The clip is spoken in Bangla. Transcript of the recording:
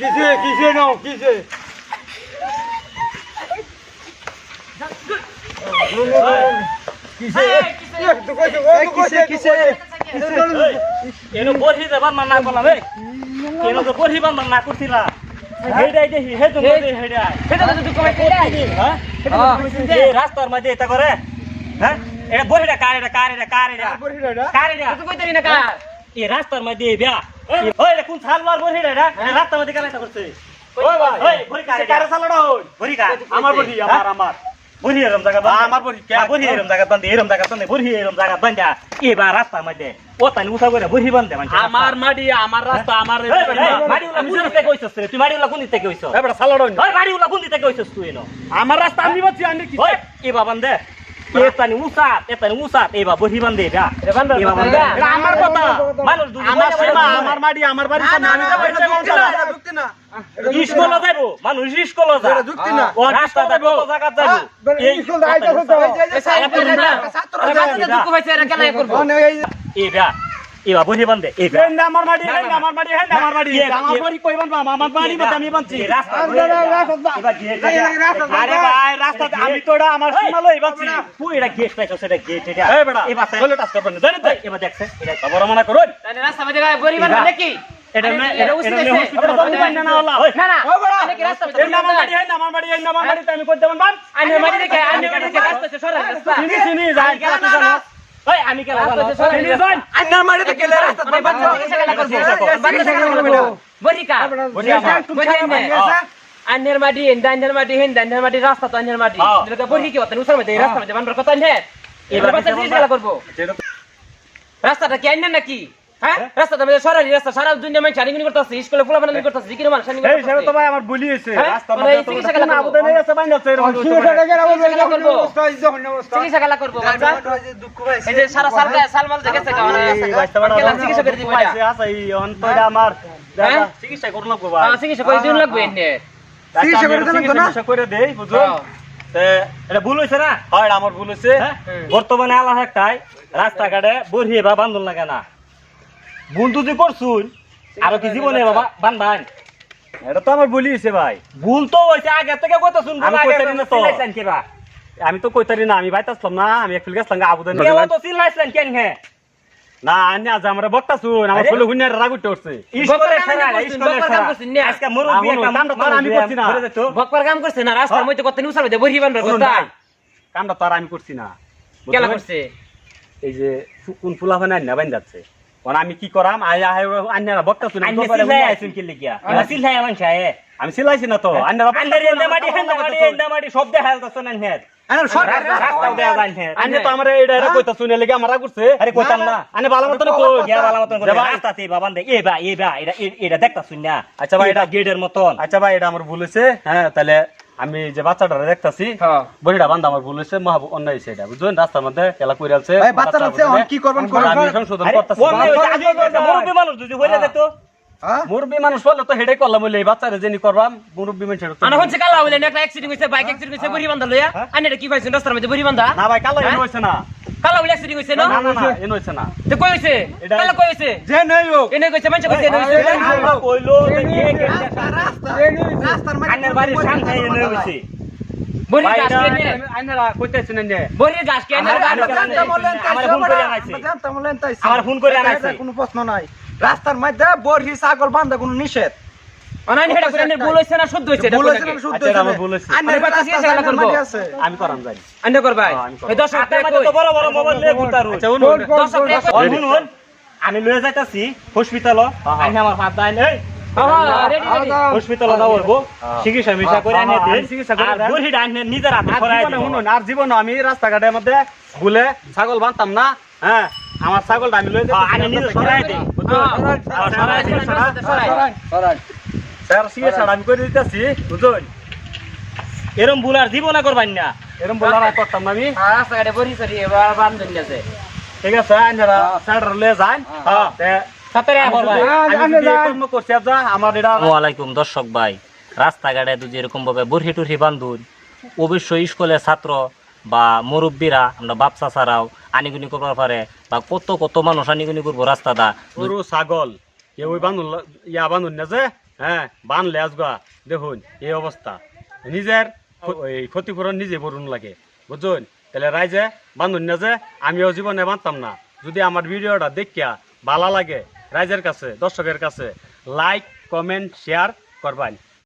কিসে নাও কিসে এনো বহি যাবার না করলাম এই এনো তো বহি বান্ধব না করছিলা হেডাই দেখি হে তো হেডাই সেটা তো দুঃখ পাইছে হ্যাঁ এই রাস্তার মধ্যে এটা করে হ্যাঁ এটা বহিটা কারেটা তুই কইতারি না কা এই রাস্তার মধ্যে বিয়া ওই এটা কোন ছালবার বহিটা এটা রাস্তার মধ্যে কালাইটা করছে ওই ভাই ওই বহি কারে ছালড়া হই বহি কা আমার বহি আমার বহি এরম জায়গা আমার বহি বহি এরম জায়গা বান্ধে এরম জায়গা বান্ধে বহি এরম জায়গা বান্ধা এবার রাস্তার মধ্যে ও তানি উঠা করে বহি বান্ধে মানে আমার মাটি আমার রাস্তা আমার মাড়িউলা কোন দিতে কইছস রে তুই মাড়িউলা কোন দিতে কইছস এবারে সালাড় ওই মাড়িউলা কোন দিতে কইছস তুই এনো আমার রাস্তা আমি বলছি আমি কি ওই এ বাবান্দে এতানি উসাত এবা বহি বান্ধে যা এবা বান্ধে এটা আমার কথা মানুষ দুই আমার সেবা আমার মাটি আমার বাড়ি সামনে আমি তো বলছি যুক্তি না স্কুলে যাইবো মানুষ স্কুলে যা যুক্তি না ও রাস্তা যাইবো কত জায়গা যাইবো এই স্কুল যাইতে হতো ছাত্র দুঃখ পাইছে এরা কেলাই করব এবা এবা বহি বান্ধে এবা আমার মাটি আমার মাটি আমার মাটি আমার বাড়ি কই বানবা আমার বাড়ি মত আমি বানছি রাস্তা এবা গেট আরে ভাই রাস্তা আমি তোড়া আমার সীমালই বানছি তুই এটা গেট পাইছস এটা গেট এটা এই বেটা এবা চলে টাচ করবেন জানেন তাই এবা দেখছে এটা খবর মনে করুন তাহলে রাস্তা মধ্যে গরিব না নাকি এটা এটা উচিত আছে এটা তো উপায় না হলো না না এটা কি রাস্তা এই আমার মাটি এই আমার মাটি এই আমার মাটি আমি কই দেব বান আইনের মাঝে দেখে আইনের মাঝে দেখে রাস্তা আছে সরা রাস্তা চিনি চিনি যাই কেলা তো জানো ওই আমি কেলা জানো চিনি যাই আন্নার মাটিতে গেলে রাস্তা ভাই বাচ্চা কেলা করব বাচ্চা কেলা করব বরিকা আইনের মাটি আইনের মাটি রাস্তা তো আইনের মাটি এটা বরি কি হতো উসার মধ্যে রাস্তা মধ্যে বানর কথা নেই এবার বাচ্চা কেলা করব রাস্তাটা কি আইনের নাকি হ্যাঁ রাস্তাটা মধ্যে সরারি রাস্তা সারা দুনিয়া মানুষ আনিগুনি করতেছে স্কুলে ফুলা বানানি করতেছে জিকির মানুষ আনিগুনি এই সেটা তো ভাই আমার ভুলি হইছে রাস্তা মানে মধ্যে চিকিৎসা কেলা করব আবুদা নেই আছে বাইনা আছে এরকম চিকিৎসা কেলা করব বাচ্চা দুঃখ পাইছে এই যে সারা সালমাল দেখেছে মানে কেলা চিকিৎসা করে দিব এটা আছে এই অন্তরে আমার হ্যাঁ? চিকিৎসা করুন লাগবো ভাই চিকিৎসা করে দিন লাগবে এনে চিকিৎসা করে দেন তো না? চিকিৎসা করে দেই বুঝুন এটা ভুল হইছে না হয় আমার ভুল হইছে হ্যাঁ? বর্তমানে আলাদা একটাই রাস্তাঘাটে বরিয়ে বা বান্ধন লাগে না ভুল তুই করছুন আরো কি জীবনে বাবা বান্ধান এটা তো আমার ভুলই হইছে ভাই ভুল তো হইছে আগে থেকে কত শুন আমি কইতারি না তো। আমি তো কইতারি না আমি বাইতে আসলাম না আমি একটু গেছিলাম আবুদা তো চিল্লাইছেন কেন হে না আনি আজ আমরা বক্তা শুন আমার ছেলে হুইনার রাগ উঠে উঠছে স্কুলের ছাড়া স্কুলের ছাড়া আজকে মুরব্বি একটা কামটা তো আমি করছি না বকবার কাম করছে না রাস্তার মধ্যে কত নিউজ হবে বহি বানবার কথা কামটা তো আর আমি করছি না কেলা করছে এই যে কোন ফুলাফানে আন্না বাইন যাচ্ছে কোন আমি কি করাম আন্নারা বক্তা শুন আইনে চিল্লাই আইছুন কি লিখিয়া এবার চিল্লাই আমান চায় আমি সিলাইছি না তো আন্নারা আন্দারি এন্দামাটি সব দেখাল তো শুনেন হে রাস্তা দেয়া জান হে আন্নে তো আমার এটা এটা কইতা শুনে লাগি আমার রাগ উঠছে আরে কইতাম না আন্নে ভালো মতন কই গিয়া বালা মতন করে রাস্তাতে বাবান দে এবা এটা এটা দেখতা শুন না আচ্ছা ভাই, এটা গেটের মতন আচ্ছা ভাই এটা আমার ভুল হইছে হ্যাঁ তাহলে আমি যে বাচ্চাটারে দেখতাছি বড়িটা বান্ধা আমার ভুল হইছে মহা অন্যায় হইছে এটা বুঝছেন রাস্তার মধ্যে খেলা কইরা আছে ভাই বাচ্চারা আছে কি করবেন আমি সংশোধন করতেছি মুরব্বি মানুষ যদি হইরা যেত হ্যাঁ মুরব্বি মানুষ বললে তো হেডে করলাম বলে এই বাচ্চারা জেনি করবাম মুরব্বি মানুষের তো আনা হচ্ছে কালা হইলে একটা অ্যাক্সিডেন্ট হইছে বাইক অ্যাক্সিডেন্ট হইছে বহি বান্দা লইয়া আনে এটা কি পাইছেন রাস্তার মধ্যে বহি বান্দা না ভাই কালো এনে হইছে না কালা হইলে অ্যাক্সিডেন্ট হইছে না না না না এনে হইছে না তো কই হইছে এটা- কালা কই হইছে যে নেই হোক এনে কইছে মানুষ কইছে এনে হইছে আমরা কইলো যে কে কে রাস্তার আন্নের বাড়ির সামনে এনে হইছে বহি ভাই গাছ এটা কেনে আইনারা কইতেছেন না বহি গাছ কেনে আমার ফোন করে আনাইছে কোনো প্রশ্ন নাই রাস্তার মধ্যে বড়ি ছাগল বান্ধা কোনো নিষেধ অনাইন হেডা করে ভুল হইছে না শুদ্ধ হইছে এটা ভুল হয়েছে না শুদ্ধ আচ্ছা, এটা আমার হয়েছে? ভুল হয়েছে। আন্নার আরে বাচ্চা রাস্তার চিকিৎসা আন্নার করবো। মাটি আছে। আমি করাম যাই আন্নে কর ভাই হ্যাঁ, আমি করবো। এই দর্শক আপনার মধ্যে তো বড় বড় মোবাইল লয়ে ঘুরতারু আচ্ছা উনুন দর্শক শুনুন আমি লয়ে যাইতাছি হসপিটাল আইনে আমার হাত দাইন এই রেডি রেডি হসপিটাল যাবো চিকিৎসা মিশা করে আনে আমি দিন চিকিৎসা করে আর দেন। বড়ি ডাইনে নিজের হাতে আর করাই জীবনে দিন শুনুন আর জীবনে আমি রাস্তাঘাটের মধ্যে ভুলে ছাগল বাঁধতাম না হ্যাঁ আমার ছাগলটা আমি লয়ে আনে নিজে সরাই দিন স্যার চিকিৎসা আমি করে দিতেছি বুঝুন এরম ভুল আর জীবনে করবেন না এরকম বলার আর করতাম না আমি রাস্তাঘাটে বহি সরি এবার বান্ধন আছে ঠিক আছে আইনারা স্যার লয়ে যান হ্যাঁ। তে সাথে আমি যদি এই কর্ম করছি যা আমার এটা ওয়ালাইকুম দর্শক ভাই রাস্তাঘাটে যদি এরকম ভাবে বরহি টুরহি বান্ধুন অবশ্যই স্কুলের ছাত্র বা মুরব্বীরা আমরা বাপ চাচারাও আনিগুনি করবার পারে বা কত কত মানুষ আনিগুনি করবো রাস্তাটা গরু ছাগল কেউ বান্ধুন ইয়া বান্ধুন না যে হ্যাঁ বানলে আজগা দেখুন এই অবস্থা নিজের ওই ক্ষতিপূরণ নিজে বরুণ লাগে বুঝুন তাহলে রাইজে বান্ধুন না যে আমিও জীবনে বাঁধতাম না যদি আমার ভিডিওটা দেখিয়া ভালো লাগে রাইজের কাছে দর্শকের কাছে লাইক কমেন্ট শেয়ার করবেন